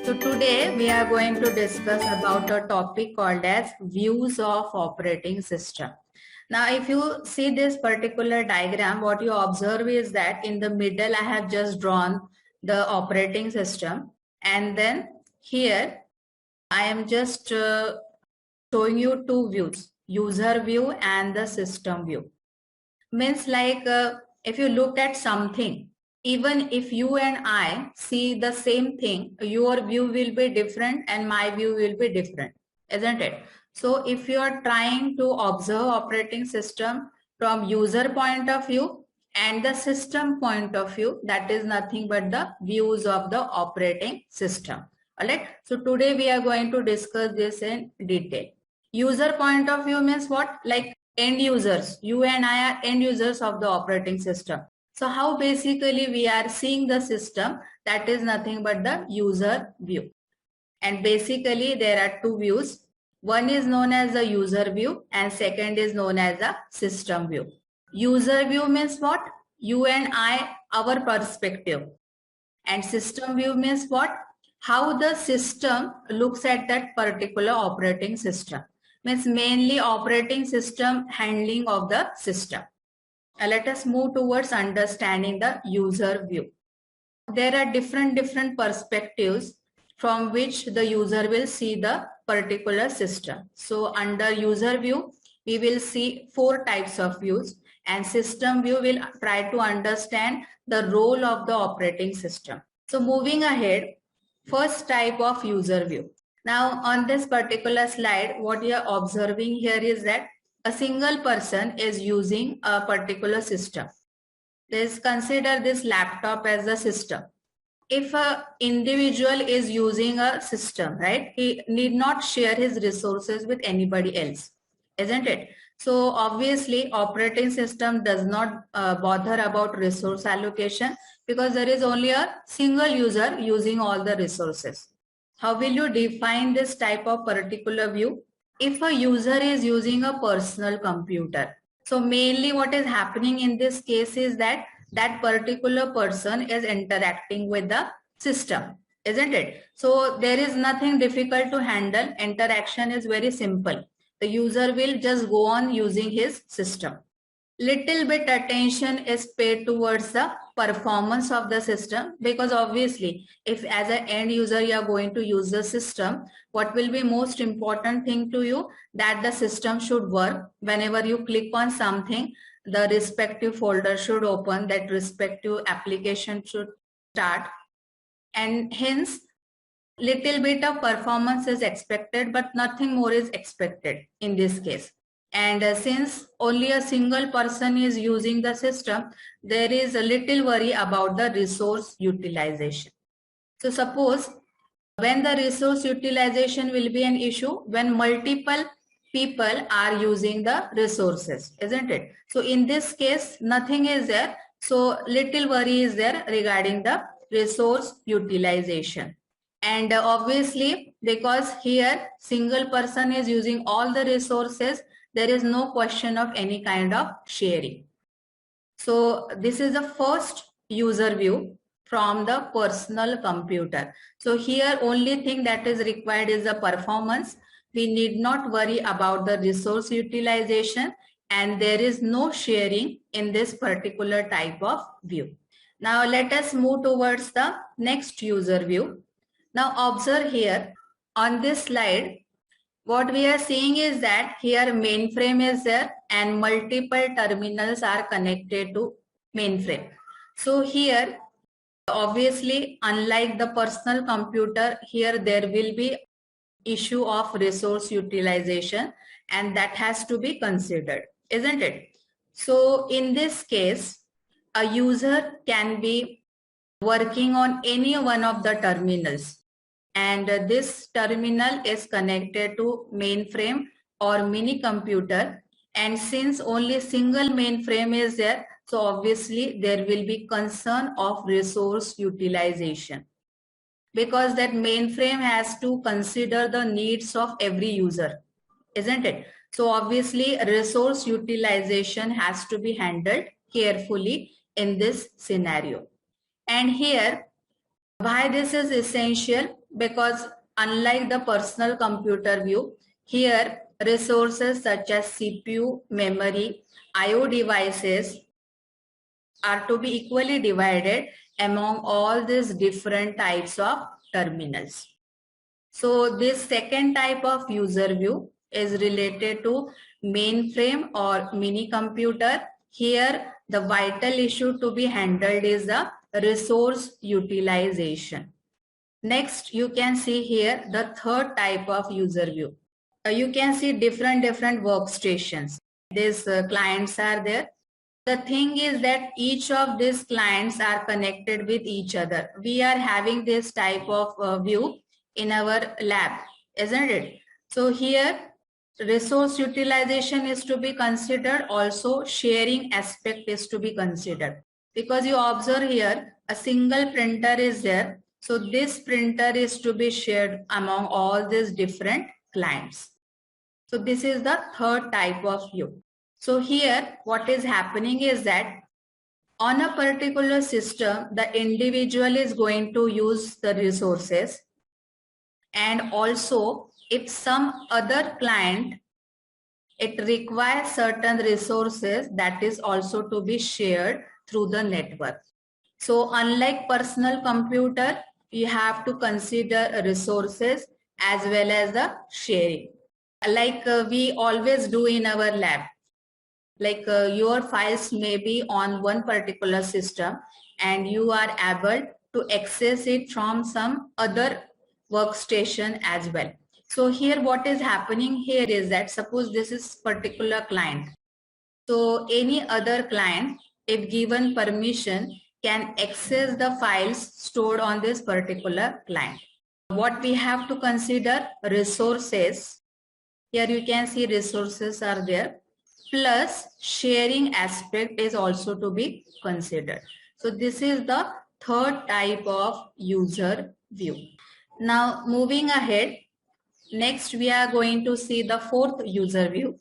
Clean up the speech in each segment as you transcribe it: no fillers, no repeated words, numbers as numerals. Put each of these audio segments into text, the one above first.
So today we are going to discuss about a topic called as views of operating system. Now if you see this particular diagram, what you observe is that in the middle I have just drawn the operating system, and then here I am just showing you two views, user view and the system view. Means like if you look at something, even if you and I see the same thing, your view will be different and my view will be different, isn't it? So if you are trying to observe operating system from user point of view and the system point of view, that is nothing but the views of the operating system. Alright, so today we are going to discuss this in detail. User point of view means what? Like end users. You and I are end users of the operating system. So how basically we are seeing the system, that is nothing but the user view. And basically there are two views. One is known as the user view and second is known as the system view. User view means what? You and I, our perspective. And system view means what? How the system looks at that particular operating system. Means mainly operating system handling of the system. Let us move towards understanding the user view. There are different perspectives from which the user will see the particular system. So under user view, we will see four types of views, and system view will try to understand the role of the operating system. So moving ahead, first type of user view. Now on this particular slide, what you are observing here is that a single person is using a particular system. Let's consider this laptop as a system. If an individual is using a system, right, he need not share his resources with anybody else, isn't it? So obviously operating system does not bother about resource allocation because there is only a single user using all the resources. How will you define this type of particular view? If a user is using a personal computer, so mainly what is happening in this case is that that particular person is interacting with the system, isn't it? So there is nothing difficult to handle. Interaction is very simple. The user will just go on using his system. Little bit attention is paid towards the performance of the system, because obviously if as an end user you are going to use the system, what will be most important thing to you? That the system should work. Whenever you click on something, the respective folder should open, that respective application should start, and hence little bit of performance is expected, but nothing more is expected in this case. And since only a single person is using the system, there is a little worry about the resource utilization. So suppose when the resource utilization will be an issue, when multiple people are using the resources, isn't it? So in this case, nothing is there. So little worry is there regarding the resource utilization. And obviously, because here single person is using all the resources, there is no question of any kind of sharing. So this is the first user view from the personal computer. So here only thing that is required is the performance. We need not worry about the resource utilization, and there is no sharing in this particular type of view. Now let us move towards the next user view. Now observe here on this slide, what we are seeing is that here mainframe is there and multiple terminals are connected to mainframe. So here obviously, unlike the personal computer, here there will be issue of resource utilization, and that has to be considered, isn't it? So in this case, a user can be working on any one of the terminals, and this terminal is connected to mainframe or mini computer, and since only single mainframe is there, so obviously there will be concern of resource utilization, because that mainframe has to consider the needs of every user, isn't it? So obviously resource utilization has to be handled carefully in this scenario. And here, why this is essential? because unlike the personal computer view, here resources such as CPU, memory, IO devices are to be equally divided among all these different types of terminals. So this second type of user view is related to mainframe or mini computer. Here the vital issue to be handled is the resource utilization. Next, you can see here the third type of user view. You can see different workstations. These clients are there. The thing is that each of these clients are connected with each other. We are having this type of view in our lab, isn't it? So here resource utilization is to be considered, also sharing aspect is to be considered, because you observe here a single printer is there. So this printer is to be shared among all these different clients. So this is the third type of view. So here what is happening is that on a particular system, the individual is going to use the resources, and also if some other client, it requires certain resources, that is also to be shared through the network. So unlike personal computer, you have to consider resources as well as the sharing. Like we always do in our lab. Like your files may be on one particular system and you are able to access it from some other workstation as well. So here what is happening here is that suppose this is particular client. So any other client, if given permission, can access the files stored on this particular client. What we have to consider, resources. Here you can see resources are there, plus sharing aspect is also to be considered. So this is the third type of user view. Now moving ahead, next we are going to see the fourth user view.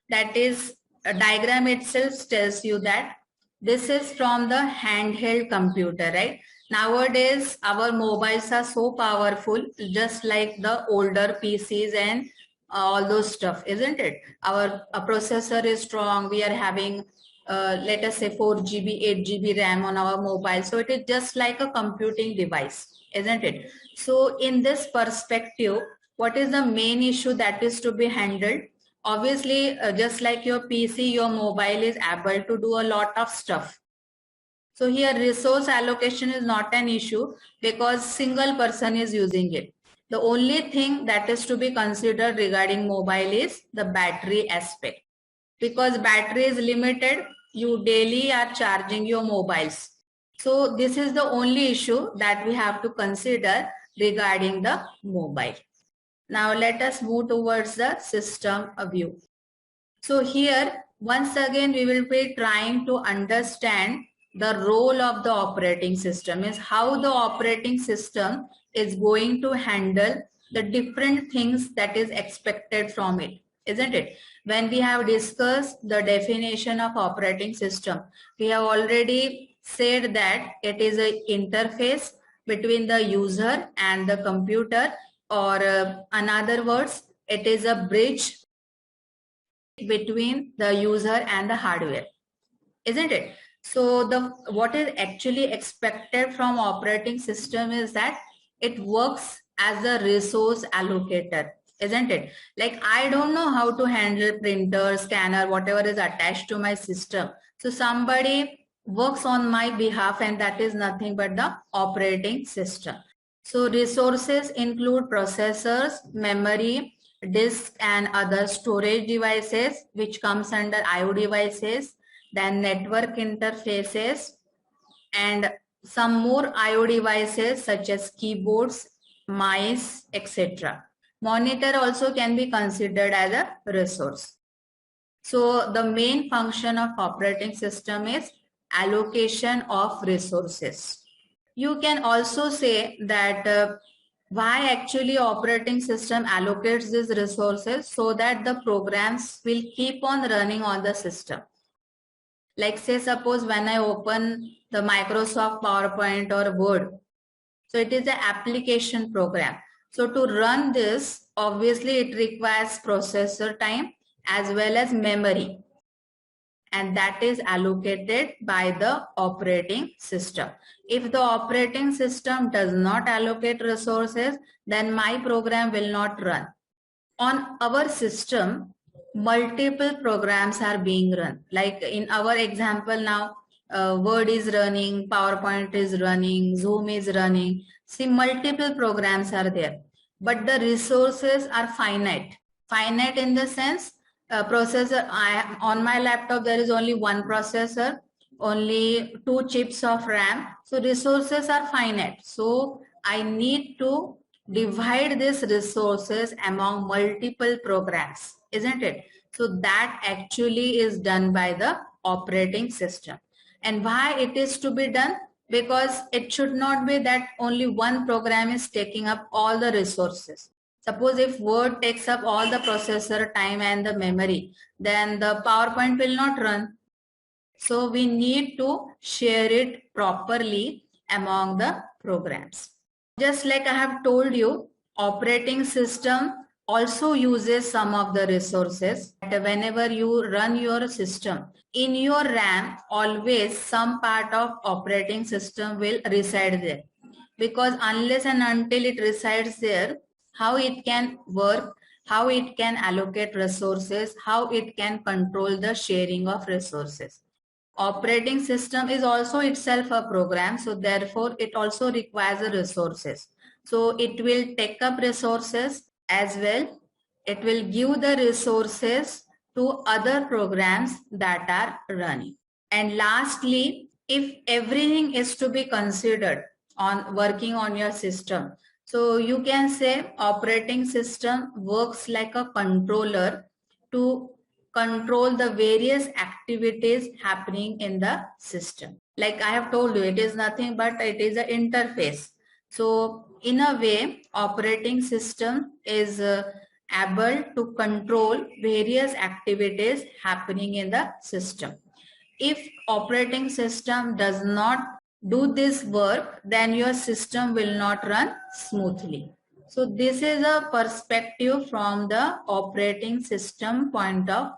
That is, a diagram itself tells you that this is from the handheld computer, right? Nowadays our mobiles are so powerful, just like the older PCs and all those stuff, isn't it? Our processor is strong. We are having let us say 4 GB, 8 GB RAM on our mobile. So it is just like a computing device, isn't it? So in this perspective, what is the main issue that is to be handled? Obviously, just like your PC, your mobile is able to do a lot of stuff. So here resource allocation is not an issue because single person is using it. The only thing that is to be considered regarding mobile is the battery aspect. Because battery is limited, you daily are charging your mobiles. So this is the only issue that we have to consider regarding the mobile. Now let us move towards the system view. So here once again we will be trying to understand the role of the operating system, is how the operating system is going to handle the different things that is expected from it, isn't it? When we have discussed the definition of operating system, we have already said that it is an interface between the user and the computer, or in other words, it is a bridge between the user and the hardware, isn't it? So what is actually expected from operating system is that it works as a resource allocator, isn't it? Like I don't know how to handle printer, scanner, whatever is attached to my system. So somebody works on my behalf, and that is nothing but the operating system. So resources include processors, memory, disk and other storage devices, which comes under IO devices, then network interfaces, and some more IO devices such as keyboards, mice, etc. Monitor also can be considered as a resource. So the main function of operating system is allocation of resources. You can also say that why actually operating system allocates these resources, so that the programs will keep on running on the system. Like say suppose when I open the Microsoft PowerPoint or Word, So it is an application program. So to run this, obviously it requires processor time as well as memory, and that is allocated by the operating system. If the operating system does not allocate resources, then my program will not run. On our system, multiple programs are being run. Like in our example now, Word is running, PowerPoint is running, Zoom is running. See, multiple programs are there, but the resources are finite. Finite in the sense, processor, on my laptop there is only one processor, only 2 chips of RAM. So resources are finite. So I need to divide these resources among multiple programs, isn't it? So that actually is done by the operating system. And why it is to be done? Because it should not be that only one program is taking up all the resources. Suppose if Word takes up all the processor time and the memory, then the PowerPoint will not run. So we need to share it properly among the programs. Just like I have told you, operating system also uses some of the resources. Whenever you run your system, in your RAM, always some part of operating system will reside there. Because unless and until it resides there, how it can work, how it can allocate resources, how it can control the sharing of resources. Operating system is also itself a program, so therefore it also requires the resources. So it will take up resources as well. It will give the resources to other programs that are running. And lastly, if everything is to be considered on working on your system, so you can say operating system works like a controller to control the various activities happening in the system. Like I have told you, it is nothing but it is an interface. So in a way, operating system is able to control various activities happening in the system. If operating system does not do this work, then your system will not run smoothly. So this is a perspective from the operating system point of